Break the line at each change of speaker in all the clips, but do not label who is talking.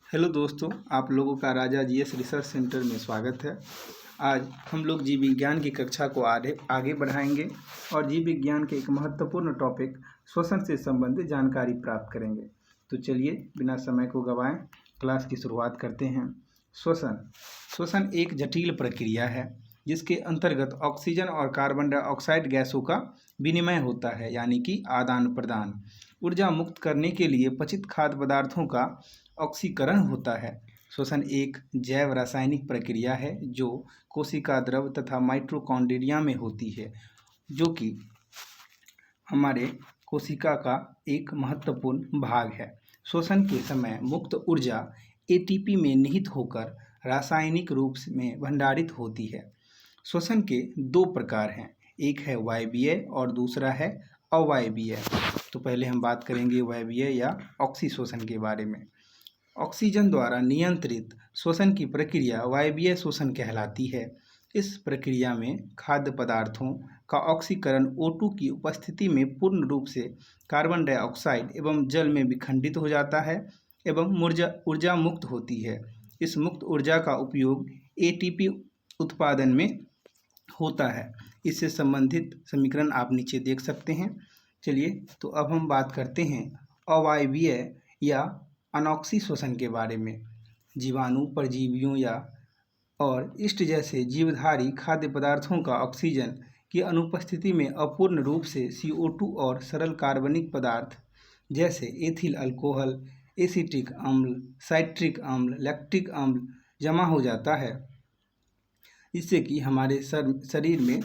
Hello दोस्तों, आप लोगों का राजा जीएस रिसर्च सेंटर में स्वागत है। आज हम लोग जीव विज्ञान की कक्षा को आगे बढ़ाएंगे और जीव विज्ञान के एक महत्वपूर्ण टॉपिक श्वसन से संबंधित जानकारी प्राप्त करेंगे। तो चलिए बिना समय को गंवाएं क्लास की शुरुआत करते हैं। श्वसन एक जटिल प्रक्रिया है जिसके अंतर्गत ऑक्सीजन और कार्बन डाइऑक्साइड गैसों का विनिमय होता है, यानी कि आदान प्रदान। ऊर्जा मुक्त करने के लिए पचित खाद्य पदार्थों का ऑक्सीकरण होता है। श्वसन एक जैव रासायनिक प्रक्रिया है जो कोशिका द्रव तथा माइटोकॉन्ड्रिया में होती है, जो कि हमारे कोशिका का एक महत्वपूर्ण भाग है। श्वसन के समय मुक्त ऊर्जा एटीपी में निहित होकर रासायनिक रूप में भंडारित होती है। श्वसन के दो प्रकार हैं, एक है वायवीय और दूसरा है अवायवीय। तो पहले हम बात करेंगे वायवीय या ऑक्सीश्वसन के बारे में। ऑक्सीजन द्वारा नियंत्रित श्वसन की प्रक्रिया वायवीय श्वसन कहलाती है। इस प्रक्रिया में खाद्य पदार्थों का ऑक्सीकरण O2 की उपस्थिति में पूर्ण रूप से कार्बन डाइऑक्साइड एवं जल में विखंडित हो जाता है एवं ऊर्जा मुक्त होती है। इस मुक्त ऊर्जा का उपयोग एटीपी उत्पादन में होता है। इससे संबंधित समीकरण आप नीचे देख सकते हैं। चलिए तो अब हम बात करते हैं अवायवीय या अनॉक्सी श्वसन के बारे में। जीवाणु, परजीवियों और ईस्ट जैसे जीवधारी खाद्य पदार्थों का ऑक्सीजन की अनुपस्थिति में अपूर्ण रूप से CO2 और सरल कार्बनिक पदार्थ जैसे एथिल अल्कोहल, एसिटिक अम्ल, साइट्रिक अम्ल, लैक्टिक अम्ल जमा हो जाता है, जिससे कि हमारे शरीर में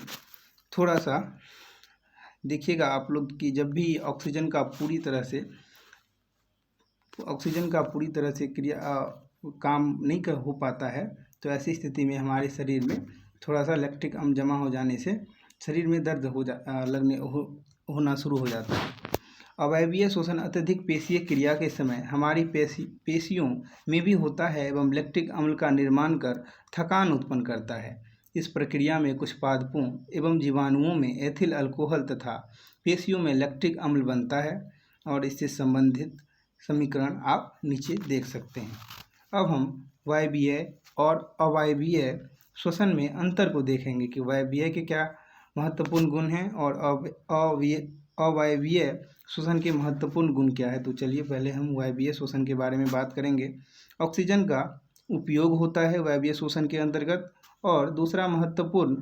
थोड़ा सा देखिएगा आप लोग कि जब भी ऑक्सीजन का पूरी तरह से काम नहीं हो पाता है, तो ऐसी स्थिति में हमारे शरीर में थोड़ा सा लैक्टिक अम्ल जमा हो जाने से शरीर में दर्द होना शुरू हो जाता है। अवायवीय श्वसन अत्यधिक पेशीय क्रिया के समय हमारी पेशियों में भी होता है एवं लैक्टिक अम्ल का निर्माण कर थकान उत्पन्न करता है। इस प्रक्रिया में कुछ पादपों एवं जीवाणुओं में एथिल अल्कोहल तथा पेशियों में लैक्टिक अम्ल बनता है और इससे संबंधित समीकरण आप नीचे देख सकते हैं। अब हम वायवीय और अवायवीय श्वसन में अंतर को देखेंगे कि वायवीय के क्या महत्वपूर्ण गुण हैं और अवायवीय श्वसन के महत्वपूर्ण गुण क्या है। तो चलिए पहले हम वायवीय श्वसन के बारे में बात करेंगे। ऑक्सीजन का उपयोग होता है वायवीय श्वसन के अंतर्गत, और दूसरा महत्वपूर्ण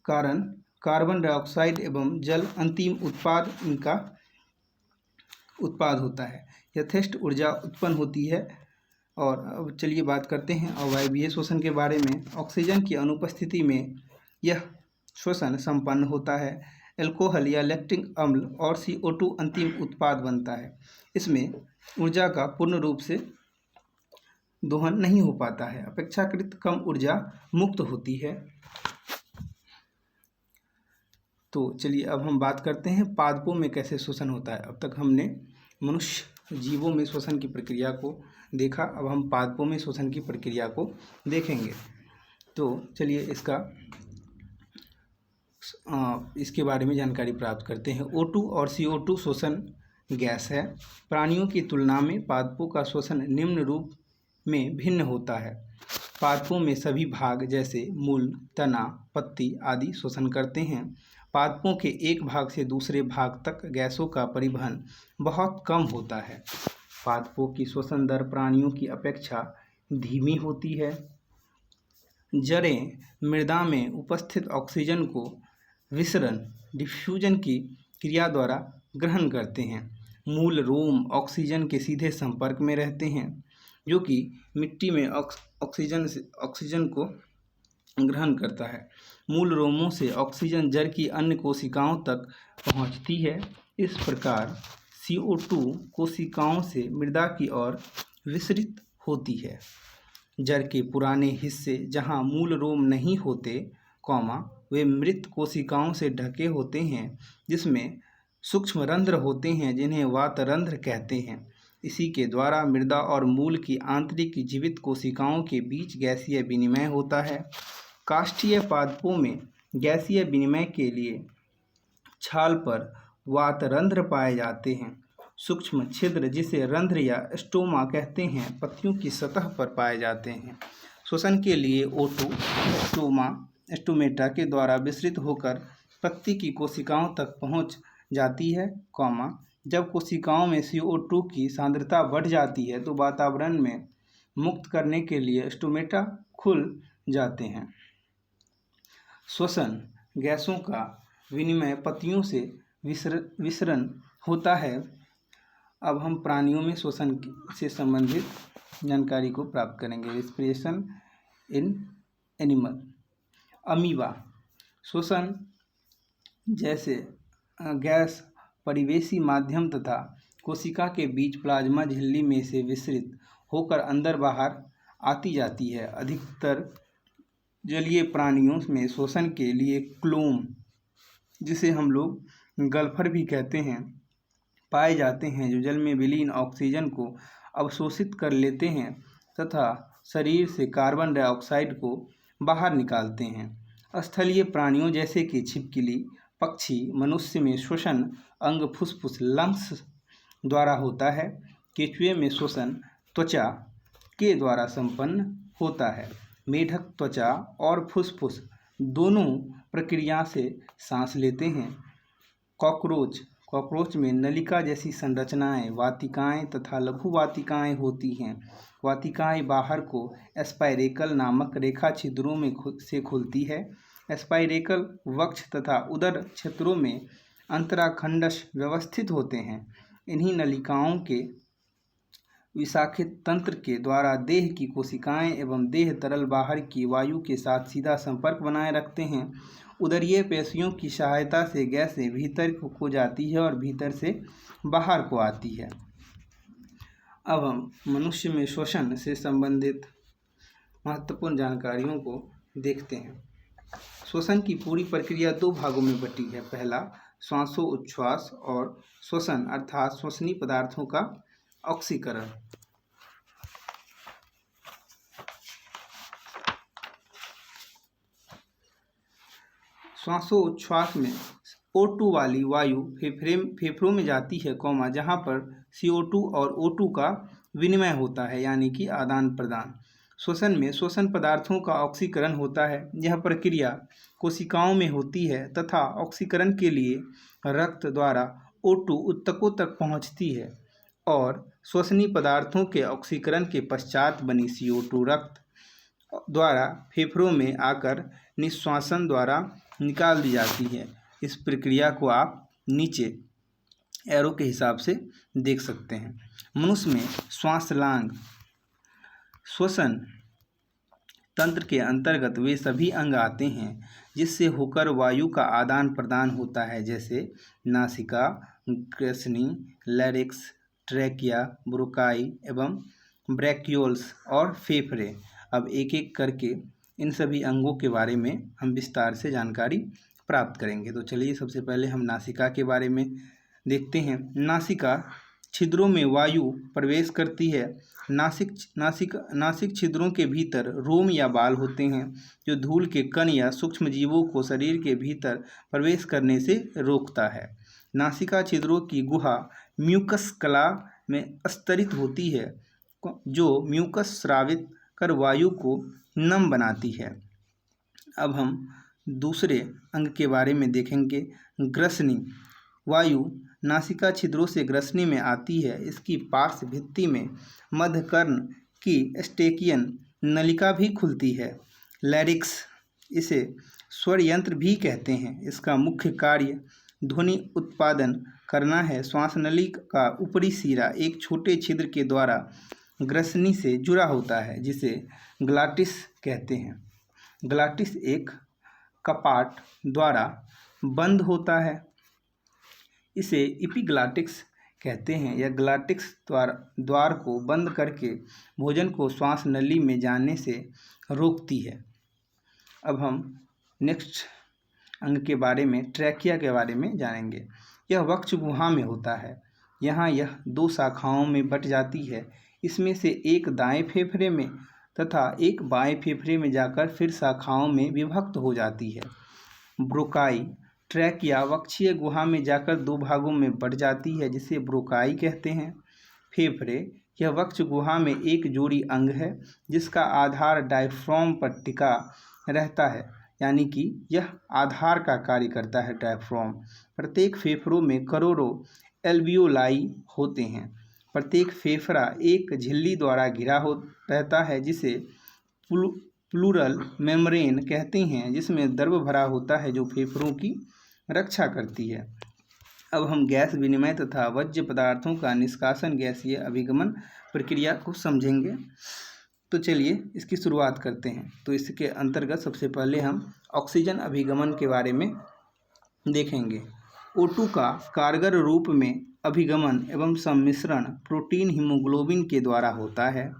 कारण कार्बन डाइऑक्साइड एवं जल अंतिम उत्पाद होता है। यथेष्ट ऊर्जा उत्पन्न होती है। और अब चलिए बात करते हैं अवायवीय श्वसन के बारे में। ऑक्सीजन की अनुपस्थिति में यह श्वसन संपन्न होता है। अल्कोहल या लैक्टिक अम्ल और CO2 अंतिम उत्पाद बनता है। इसमें ऊर्जा का पूर्ण रूप से दोहन नहीं हो पाता है, अपेक्षाकृत कम ऊर्जा मुक्त होती है। तो चलिए अब हम बात करते हैं पादपों में कैसे श्वसन होता है। अब तक हमने मनुष्य जीवों में श्वसन की प्रक्रिया को देखा, अब हम पादपों में श्वसन की प्रक्रिया को देखेंगे। तो चलिए इसके बारे में जानकारी प्राप्त करते हैं। O2 और CO2 श्वसन गैस है। प्राणियों की तुलना में पादपों का श्वसन निम्न रूप में भिन्न होता है। पादपों में सभी भाग जैसे मूल, तना, पत्ती आदि श्वसन करते हैं। पादपों के एक भाग से दूसरे भाग तक गैसों का परिवहन बहुत कम होता है। पादपों की श्वसन दर प्राणियों की अपेक्षा धीमी होती है। जड़ें मृदा में उपस्थित ऑक्सीजन को डिफ्यूजन की क्रिया द्वारा ग्रहण करते हैं। मूल रोम ऑक्सीजन के सीधे संपर्क में रहते हैं, जो कि मिट्टी में ऑक्सीजन को ग्रहण करता है। मूल रोमों से ऑक्सीजन जड़ की अन्य कोशिकाओं तक पहुंचती है। इस प्रकार CO2 कोशिकाओं से मृदा की ओर विसरित होती है। जड़ के पुराने हिस्से जहां मूल रोम नहीं होते, वे मृत कोशिकाओं से ढके होते हैं, जिसमें सूक्ष्म रंध्र होते हैं जिन्हें वातरंध्र कहते हैं। इसी के द्वारा मृदा और मूल की आंतरिक जीवित कोशिकाओं के बीच गैसीय विनिमय होता है। काष्ठीय पादपों में गैसीय विनिमय के लिए छाल पर वातरंध्र पाए जाते हैं। सूक्ष्म छिद्र जिसे रंध्र या स्टोमा कहते हैं पत्तियों की सतह पर पाए जाते हैं। श्वसन के लिए O2 स्टोमेटा के द्वारा विसरित होकर पत्ती की कोशिकाओं तक पहुंच जाती है, जब कोशिकाओं में CO2 की सांद्रता बढ़ जाती है तो वातावरण में मुक्त करने के लिए स्टोमेटा खुल जाते हैं। श्वसन गैसों का विनिमय पत्तियों से विसरण होता है। अब हम प्राणियों में श्वसन से संबंधित जानकारी को प्राप्त करेंगे। Respiration in animal. अमीबा श्वसन जैसे गैस परिवेशी माध्यम तथा कोशिका के बीच प्लाज्मा झिल्ली में से विसरित होकर अंदर बाहर आती जाती है। अधिकतर जलीय प्राणियों में श्वसन के लिए क्लोम, जिसे हम लोग गल्फर भी कहते हैं, पाए जाते हैं, जो जल में विलीन ऑक्सीजन को अवशोषित कर लेते हैं तथा शरीर से कार्बन डाइऑक्साइड को बाहर निकालते हैं। स्थलीय प्राणियों जैसे कि छिपकली, पक्षी, मनुष्य में श्वसन अंग फुसफुस लंग्स द्वारा होता है। केंचुए में श्वसन त्वचा के द्वारा संपन्न होता है। मेढक त्वचा और फुसफुस दोनों प्रक्रिया से सांस लेते हैं। कॉकरोच में नलिका जैसी संरचनाएं, वातिकाएं तथा लघु वातिकाएं होती हैं। वातिकाएं बाहर को स्पाइरेकल नामक रेखा छिद्रों में से खुलती है। स्पाइरेकल वक्ष तथा उदर क्षेत्रों में अंतराखंडश व्यवस्थित होते हैं। इन्हीं नलिकाओं के विशाखित तंत्र के द्वारा देह की कोशिकाएं एवं देह तरल बाहर की वायु के साथ सीधा संपर्क बनाए रखते हैं। उदरीय पेशियों की सहायता से गैसें भीतर को जाती है और भीतर से बाहर को आती है। अब हम मनुष्य में श्वसन से संबंधित महत्वपूर्ण जानकारियों को देखते हैं। श्वसन की पूरी प्रक्रिया दो भागों में बटी है। पहला श्वासोच्छ्वास और श्वसन अर्थात श्वसनीय पदार्थों का ऑक्सीकरण। श्वासोच्छ्वास में O2 वाली वायु फेफड़ों में जाती है, जहाँ पर CO2 और O2 का विनिमय होता है, यानी कि आदान प्रदान। श्वसन में श्वसन पदार्थों का ऑक्सीकरण होता है। यह प्रक्रिया कोशिकाओं में होती है तथा ऑक्सीकरण के लिए रक्त द्वारा O2 ऊतकों तक पहुँचती है और श्वसनीय पदार्थों के ऑक्सीकरण के पश्चात बनी CO2 रक्त द्वारा फेफड़ों में आकर निश्वासन द्वारा निकाल दी जाती है। इस प्रक्रिया को आप नीचे एरो के हिसाब से देख सकते हैं। मनुष्य में श्वासलांग। श्वसन तंत्र के अंतर्गत वे सभी अंग आते हैं जिससे होकर वायु का आदान प्रदान होता है, जैसे नासिका, ग्रसनी, लैरिक्स, ट्रैकिया, ब्रोकाई एवं ब्रैकियोल्स और फेफड़े। अब एक एक करके इन सभी अंगों के बारे में हम विस्तार से जानकारी प्राप्त करेंगे। तो चलिए सबसे पहले हम नासिका के बारे में देखते हैं। नासिका छिद्रों में वायु प्रवेश करती है। नासिक छिद्रों के भीतर रोम या बाल होते हैं जो धूल के कण या सूक्ष्म जीवों को शरीर के भीतर प्रवेश करने से रोकता है। नासिका छिद्रों की गुहा म्यूकस कला में स्तरित होती है जो म्यूकस स्रावित कर वायु को नम बनाती है। अब हम दूसरे अंग के बारे में देखेंगे। ग्रसनी। वायु नासिका छिद्रों से ग्रसनी में आती है। इसकी पार्श्व भित्ति में मध्यकर्ण की स्टेकियन नलिका भी खुलती है। लैरिक्स, इसे स्वर यंत्र भी कहते हैं। इसका मुख्य कार्य ध्वनि उत्पादन करना है। श्वास नली का ऊपरी सिरा एक छोटे छिद्र के द्वारा ग्रसनी से जुड़ा होता है जिसे ग्लाटिस कहते हैं। ग्लाटिस एक कपाट द्वारा बंद होता है, इसे एपिग्लाटिक्स कहते हैं। यह ग्लाटिक्स द्वार को बंद करके भोजन को श्वास नली में जाने से रोकती है। अब हम नेक्स्ट अंग के बारे में ट्रैकिया के बारे में जानेंगे। यह वक्ष गुहा में होता है। यहाँ यह दो शाखाओं में बट जाती है। इसमें से एक दाएं फेफड़े में तथा एक बाएं फेफड़े में जाकर फिर शाखाओं में विभक्त हो जाती है। ब्रोकाई ट्रैक या वक्षीय गुहा में जाकर दो भागों में बढ़ जाती है, जिसे ब्रोकाई कहते हैं। फेफड़े, यह वक्ष गुहा में एक जोड़ी अंग है जिसका आधार डायफ्राम पर टिका रहता है, यानी कि यह आधार का कार्य करता है डायफ्राम। प्रत्येक फेफड़ों में करोड़ों एल्वियोलाई होते हैं। प्रत्येक फेफड़ा एक झिल्ली द्वारा घिरा रहता है जिसे प्लूरल मेम्ब्रेन कहते हैं, जिसमें द्रव भरा होता है जो फेफड़ों की रक्षा करती है। अब हम गैस विनिमय तथा वर्ज्य पदार्थों का निष्कासन गैसीय अभिगमन प्रक्रिया को समझेंगे। तो चलिए इसकी शुरुआत करते हैं। तो इसके अंतर्गत सबसे पहले हम ऑक्सीजन अभिगमन के बारे में देखेंगे। O2 का कारगर रूप में अभिगमन एवं सम्मिश्रण प्रोटीन हीमोग्लोबिन के द्वारा होता है।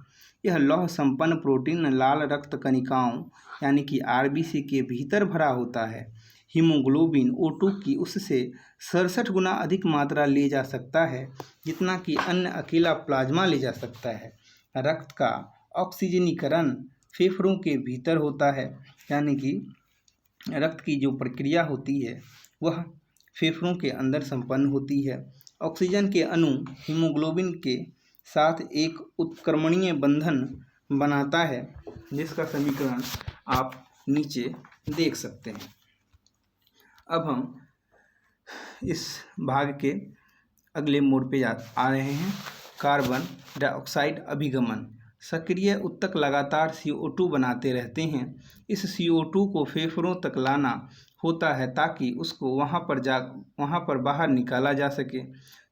यह लौह संपन्न प्रोटीन लाल रक्त कणिकाओं यानी कि RBC के भीतर भरा होता है। हीमोग्लोबिन O2 की उससे 67 गुना अधिक मात्रा ले जा सकता है जितना कि अन्य अकेला प्लाज्मा ले जा सकता है। रक्त का ऑक्सीजनीकरण फेफड़ों के भीतर होता है, यानी कि रक्त की जो प्रक्रिया होती है वह फेफड़ों के अंदर संपन्न होती है। ऑक्सीजन के अणु हीमोग्लोबिन के साथ एक उत्क्रमणीय बंधन बनाता है, जिसका समीकरण आप नीचे देख सकते हैं। अब हम इस भाग के अगले मोड पे आ रहे हैं। कार्बन डाइऑक्साइड अभिगमन। सक्रिय उत्तक लगातार CO2 बनाते रहते हैं। इस CO2 को फेफड़ों तक लाना होता है ताकि उसको वहाँ पर बाहर निकाला जा सके।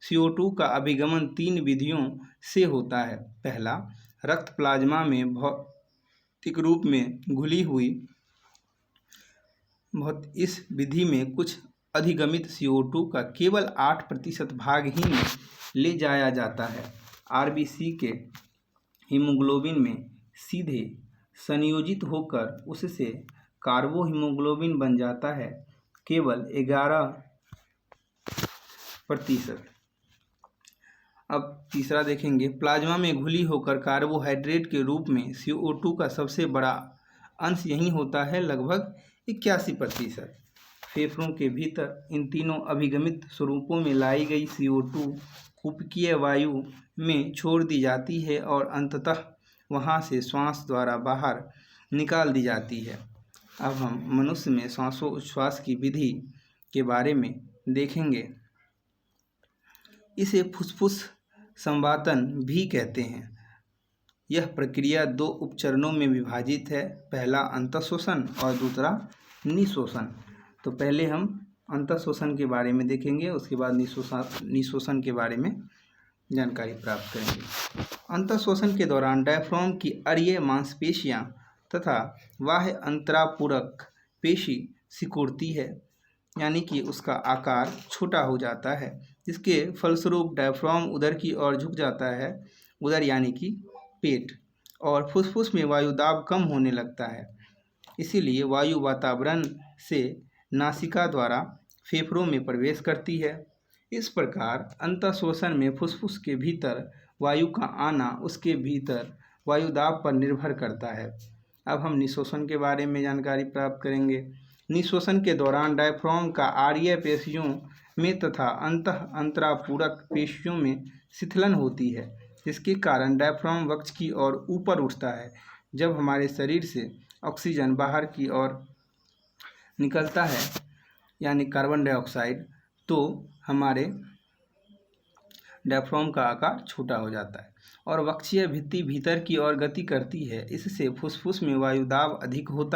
CO2 का अभिगमन 3 विधियों से होता है। पहला, रक्त प्लाज्मा में भौतिक रूप में घुली हुई इस विधि में कुछ अधिगमित CO2 का केवल 8% भाग ही ले जाया जाता है। RBC के हीमोग्लोबिन में सीधे संयोजित होकर उससे कार्बोहीमोग्लोबिन बन जाता है, केवल 11%। अब तीसरा देखेंगे। प्लाज्मा में घुली होकर कार्बोहाइड्रेट के रूप में CO2 का सबसे बड़ा अंश यही होता है, लगभग 81%। फेफड़ों के भीतर इन तीनों अभिगमित स्वरूपों में लाई गई CO2 कूपकीय वायु में छोड़ दी जाती है और अंततः वहां से श्वास द्वारा बाहर निकाल दी जाती है। अब हम मनुष्य में श्वासोच्छ्वास की विधि के बारे में देखेंगे। इसे फुफ्फुस संवातन भी कहते हैं। यह प्रक्रिया 2 उपचरणों में विभाजित है। पहला अंतःश्वसन और दूसरा निःश्वसन। तो पहले हम अंतःश्वसन के बारे में देखेंगे, उसके बाद निःश्वसन के बारे में जानकारी प्राप्त करेंगे। अंतःश्वसन के दौरान डायफ्राम की अरीय मांसपेशियां तथा बाह्य अंतरापूरक पेशी सिकुड़ती है, यानी कि उसका आकार छोटा हो जाता है, जिसके फलस्वरूप डायफ्राम उदर की ओर झुक जाता है। उदर यानी कि पेट, और फुसफुस में वायु दाब कम होने लगता है। इसीलिए वायु वातावरण से नासिका द्वारा फेफड़ों में प्रवेश करती है। इस प्रकार अंतःश्वसन में फुसफुस के भीतर वायु का आना उसके भीतर वायु दाब पर निर्भर करता है। अब हम निःश्वसन के बारे में जानकारी प्राप्त करेंगे। निःश्वसन के दौरान डायफ्राम का आर्य पेशियों में तथा अंतरापूरक पेशियों में शिथिलन होती है, जिसके कारण डायफ्राम वक्ष की ओर ऊपर उठता है। जब हमारे शरीर से ऑक्सीजन बाहर की ओर निकलता है, यानी कार्बन डाइऑक्साइड, तो हमारे डायफ्राम का आकार छोटा हो जाता है और वक्षीय भित्ति भीतर की ओर गति करती है। इससे फुसफुस में वायु दाब अधिक हो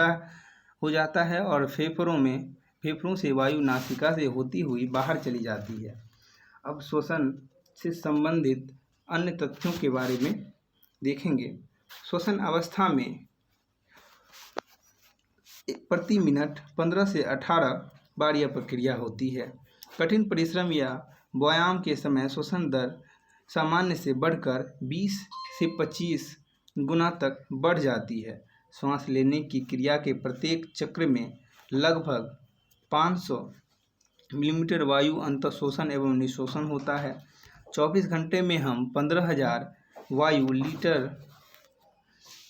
जाता है और फेफड़ों से वायु नासिका से होती हुई बाहर चली जाती है। अब श्वसन से संबंधित अन्य तथ्यों के बारे में देखेंगे। श्वसन अवस्था में प्रति मिनट 15 से 18 बार यह प्रक्रिया होती है। कठिन परिश्रम या व्यायाम के समय श्वसन दर सामान्य से बढ़कर 20 से 25 गुना तक बढ़ जाती है। सांस लेने की क्रिया के प्रत्येक चक्र में लगभग 500 मिलीमीटर वायु अंतःश्वसन एवं निःश्वसन होता है। 24 घंटे में हम 15,000 वायु लीटर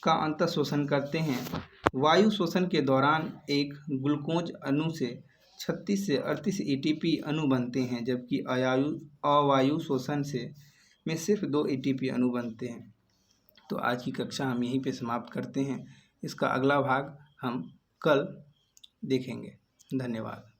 का अंतःश्वसन करते हैं। वायु श्वसन के दौरान एक ग्लूकोज अणु से 36 से 38 एटीपी अणु बनते हैं, जबकि अवायु शोषण से में सिर्फ 2 एटीपी अणु बनते हैं। तो आज की कक्षा हम यहीं पे समाप्त करते हैं। इसका अगला भाग हम कल देखेंगे। धन्यवाद।